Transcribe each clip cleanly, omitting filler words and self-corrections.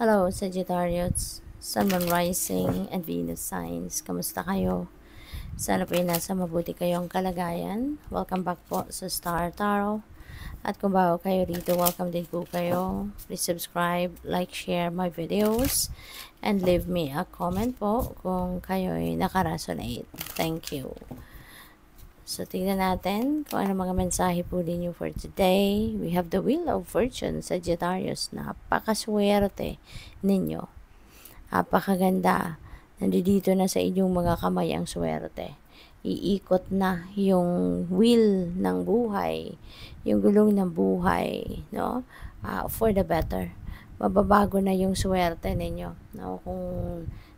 Hello, Sagittarius, Sun, Moon Rising, and Venus signs. Kamusta kayo? Sana po nasa mabuti kayong kalagayan. Welcome back po sa Star Tarot. At kung bago kayo dito, welcome din po kayo. Please subscribe, like, share my videos, and leave me a comment po kung kayo ay nakaresonate. Thank you. So, tingnan natin kung ano mga mensahe po ninyo for today. We have the Wheel of Fortune, Sagittarius. Napakaswerte ninyo. Napakaganda. Nandito na sa inyong mga kamay ang swerte. Iikot na yung wheel ng buhay, yung gulong ng buhay, no? For the better. Mababago na yung swerte ninyo, no? Kung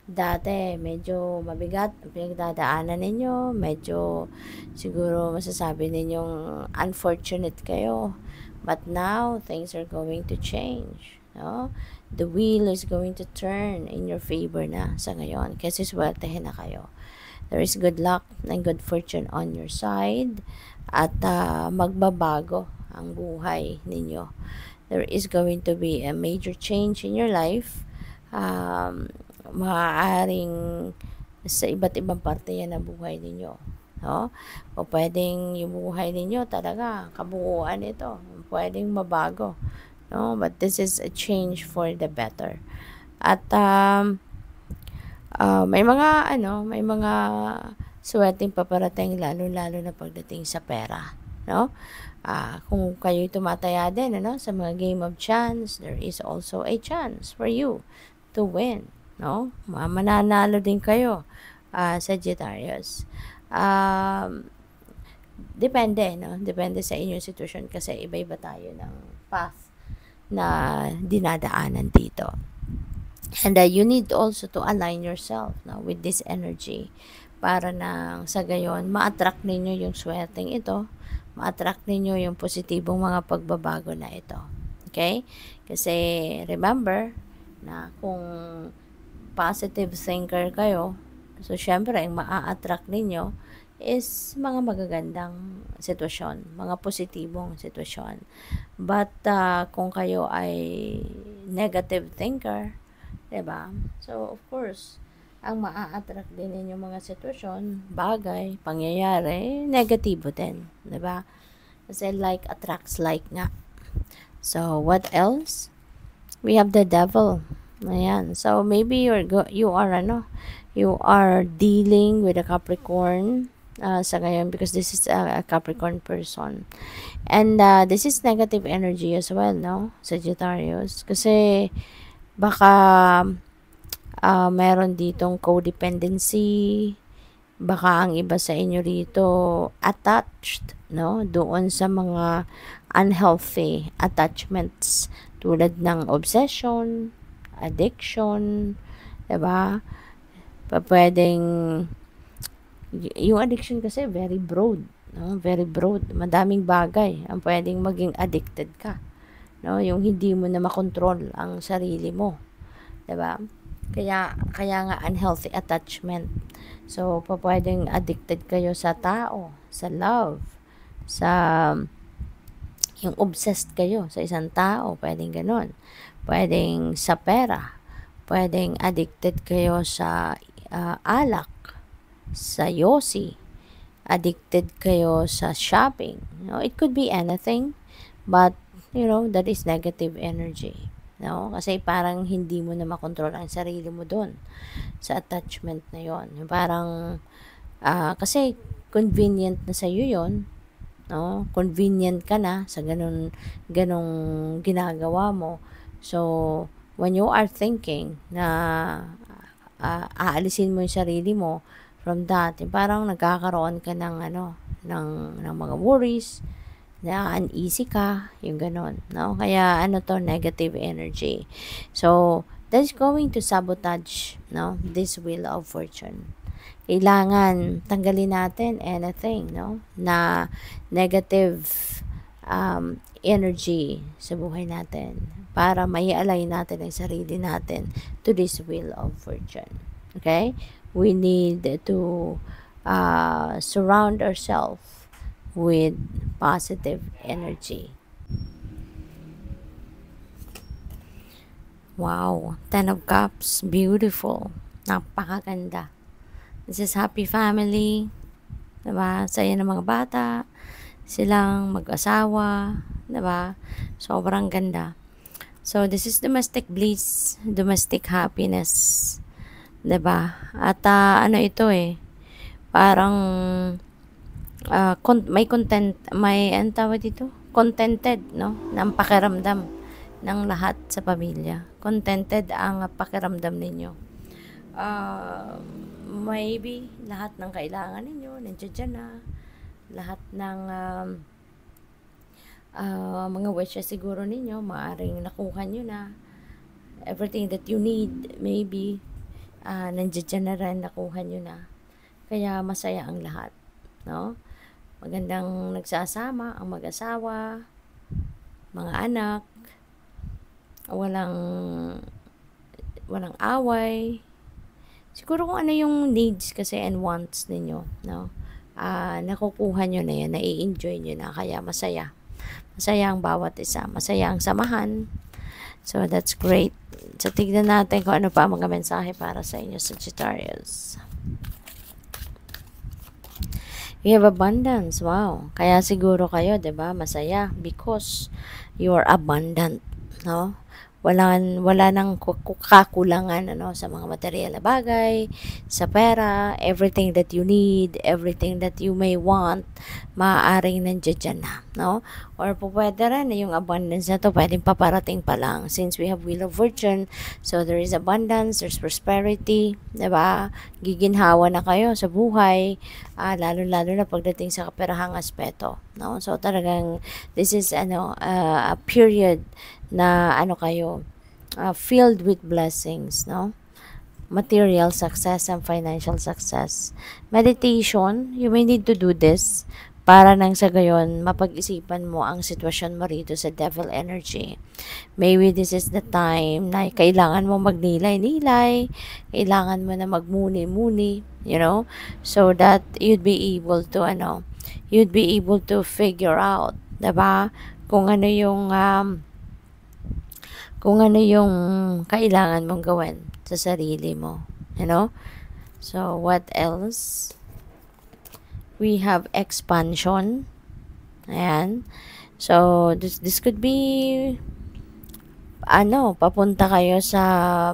dati medyo mabigat ang pinagdadaanan ninyo, medyo siguro masasabi ninyong unfortunate kayo, but now things are going to change, no? The wheel is going to turn in your favor na sa ngayon kasi swertehin na kayo. There is good luck and good fortune on your side at magbabago ang buhay ninyo. There is going to be a major change in your life. Maaaring sa iba't ibang parte yan ng buhay ninyo, no? O pwedeng yung buhay ninyo talaga kabuuan ito, pwedeng mabago, no? But this is a change for the better. At may mga swerteng paparating, lalo na pagdating sa pera, no? Kung kayo'y tumataya din, sa mga game of chance, there is also a chance for you to win, no? Mananalo din kayo, Sagittarius. Depende, no? Depende sa inyong sitwasyon kasi iba-iba tayo ng path na dinadaanan dito. And you need also to align yourself, no, with this energy para na sa gayon ma-attract ninyo yung swerteng ito, ma-attract ninyo yung positibong mga pagbabago na ito. Okay? Kasi remember na kung positive thinker kayo, so syempre ang maa-attract ninyo is mga magagandang sitwasyon, mga positibong sitwasyon. But kung kayo ay negative thinker, diba? So of course, ang maa-attract din ninyong mga sitwasyon, bagay, pangyayari, negatibo din, diba? Kasi like attracts like nga. So what else? We have the devil. Ayan. So maybe you are dealing with a Capricorn sa ngayon because this is a Capricorn person. And this is negative energy as well, no? Sagittarius. Kasi baka meron ditong codependency, baka ang iba sa inyo rito attached, no? Doon sa mga unhealthy attachments tulad ng obsession, addiction, diba? Pwedeng yung addiction kasi very broad, no? Very broad, madaming bagay ang pwedeng maging addicted ka, no? Yung hindi mo na makontrol ang sarili mo, diba? Kaya nga unhealthy attachment. So pwedeng addicted kayo sa tao, sa love, sa yung obsessed kayo sa isang tao, pwedeng ganun. Pwedeng sa pera, pwedeng addicted kayo sa alak, sa yosi, addicted kayo sa shopping. No, it could be anything, but that is negative energy. No, kasi parang hindi mo na makontrol ang sarili mo doon sa attachment na yon. Parang kasi convenient na sa iyo yon, no? Convenient ka na sa ganung ginagawa mo. So when you are thinking na aalisin mo yung sarili mo from that, parang nagkakaroon ka ng ng mga worries, na uneasy ka, yung ganon, no? Kaya negative energy. So that's going to sabotage, no, this wheel of fortune. Kailangan tanggalin natin anything, no, na negative energy sa buhay natin para mai-align natin ang sarili natin to this wheel of fortune. Okay? We need to surround ourselves with positive energy. Wow, Ten of Cups, beautiful. Napakaganda. This is happy family, diba? Saya ng mga bata, silang mag-asawa, diba? Sobrang ganda. So, this is domestic bliss, domestic happiness, diba? At ano ito parang may content, ano tawag dito? Contented, no? Ng pakiramdam ng lahat sa pamilya. Contented ang pakiramdam ninyo. Maybe lahat ng kailangan ninyo nandiyan na. Lahat ng mga wishes siguro ninyo maaring nakuha nyo na. Everything that you need, maybe nandiyan na rin, nakuha nyo na. Kaya masaya ang lahat, no? Magandang nagsasama ang mag-asawa, mga anak, walang away. Siguro kung ano yung needs kasi and wants ninyo, no? Nakukuha nyo na yan, nai-enjoy nyo na, kaya masaya. Masaya ang bawat isa, masaya ang samahan. So, that's great. So, tignan natin kung ano pa mga mensahe para sa inyo, Sagittarius. You have abundance. Wow. Kaya siguro kayo, 'di ba, masaya because you are abundant, no? Wala nang kakulangan sa mga material na bagay, sa pera, everything that you need, everything that you may want, maaaring nandiyan na, no? Or pwede rin na yung abundance na to pwedeng paparating pa lang, since we have Wheel of Fortune, so there is abundance, there's prosperity, 'di ba? Giginhawa na kayo sa buhay, lalo na pagdating sa kaperahang aspeto, no? So talagang this is a period na kayo filled with blessings, no? Material success and financial success. Meditation, you may need to do this para nang sa gayon mapag-isipan mo ang sitwasyon mo rito sa devil energy. Maybe this is the time na kailangan mo magnilay-nilay, kailangan mo na magmuni-muni, so that you'd be able to figure out, 'di ba? Kung ano yung kailangan mong gawin sa sarili mo, So, what else? We have expansion. Ayan. So, this could be, papunta kayo sa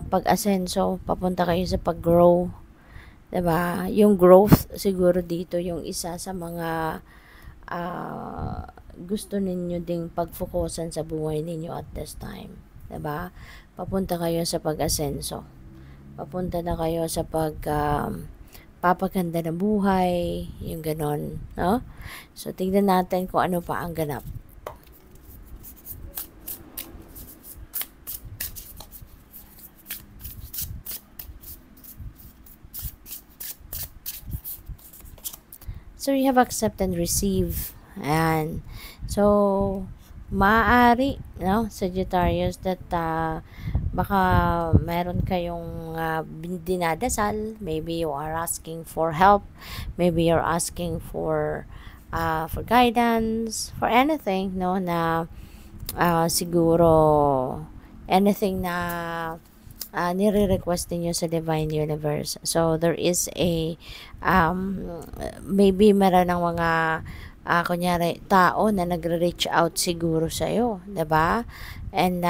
pag-asenso, papunta kayo sa pag-grow. 'Di ba? Yung growth, siguro dito, yung isa sa mga gusto ninyo ding pag-focusan sa buhay ninyo at this time. 'Di ba? Papunta kayo sa pag-asenso. Papunta na kayo sa papaganda ng buhay, yung ganon, no? So, tingnan natin kung ano pa ang ganap. So, you have accept and receive. Ayan. So, maaari, Sagittarius, that baka meron kayong dinadasal. Maybe you are asking for help. Maybe you're asking for guidance, for anything, na siguro anything na nire-request niyo sa Divine Universe. So, there is maybe meron ng mga kunyari, tao na nagre-reach out siguro sa'yo, 'di ba? And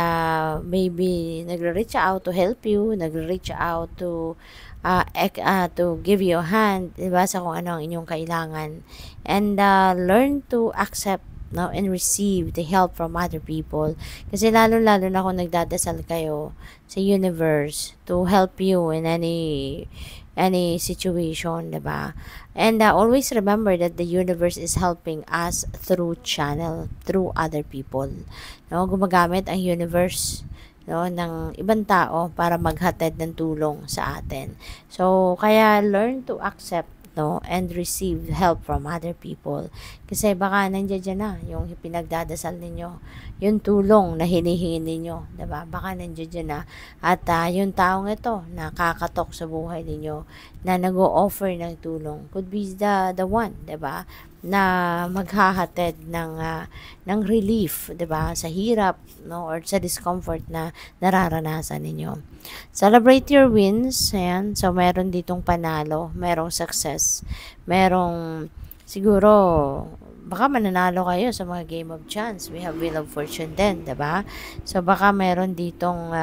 maybe nagre-reach out to help you, nagre-reach out to give you a hand, 'di ba, sa kung ano ang inyong kailangan. And learn to accept, and receive the help from other people. Kasi lalo na kung nagdadasal kayo sa universe to help you in any situation, diba? And always remember that the universe is helping us through other people. Gumagamit ang universe, ng ibang tao para maghatid ng tulong sa atin. So, kaya learn to accept, and receive help from other people. Kasi baka nandiyan na yung pinagdadasal ninyo, yung tulong na hinihingi ninyo, 'di ba? Baka nandiyan na at yung taong ito nakakatok sa buhay ninyo na nag-o-offer ng tulong could be the one, 'di ba? na maghahatid ng relief, 'di ba, sa hirap, no, or sa discomfort na nararanasan ninyo. Celebrate your wins, ayan. So, meron ditong panalo, merong success, merong siguro baka mananalo kayo sa mga game of chance. We have Wheel of Fortune din, 'di ba? So, baka meron ditong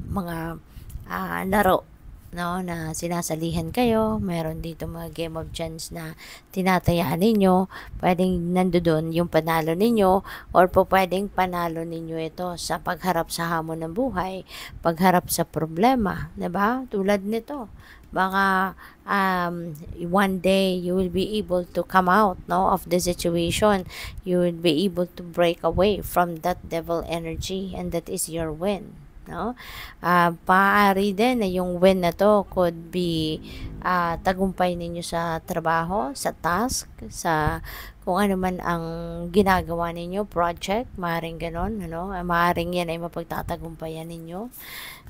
mga laro, no, na sinasalihan kayo. Meron dito mga game of chance na tinatayaan ninyo. Pwedeng nandoon yung panalo ninyo, or po pwedeng panalo ninyo ito sa pagharap sa hamon ng buhay, pagharap sa problema, 'di ba? Tulad nito, baka one day you will be able to come out, no, of the situation. You will be able to break away from that devil energy, and that is your win, no. Maaari din na yung win na to could be tagumpay ninyo sa trabaho, sa task, sa kung ano man ang ginagawa ninyo, project, maaaring ganon, ano, maaaring yan ay mapagtatagumpayan ninyo.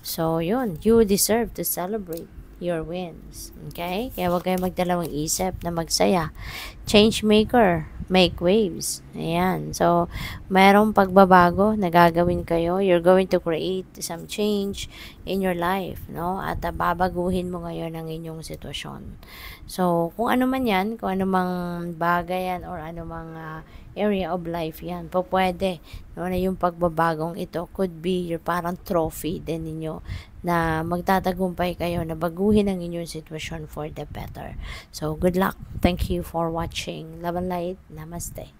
So, yun, you deserve to celebrate your wins. Okay? Kaya huwag kayo magdalawang isip na magsaya. Change maker, make waves. Ayan. So, mayroong pagbabago na gagawin kayo. You're going to create some change in your life, no? At babaguhin mo ngayon ang inyong sitwasyon. So, kung ano man yan, kung ano mang bagay yan, or ano mang area of life yan, po pwede, no, na yung pagbabagong ito could be your parang trophy din ninyo, na magtatagumpay kayo na baguhin ang inyong sitwasyon for the better. So, good luck. Thank you for watching. Love and light. Namaste.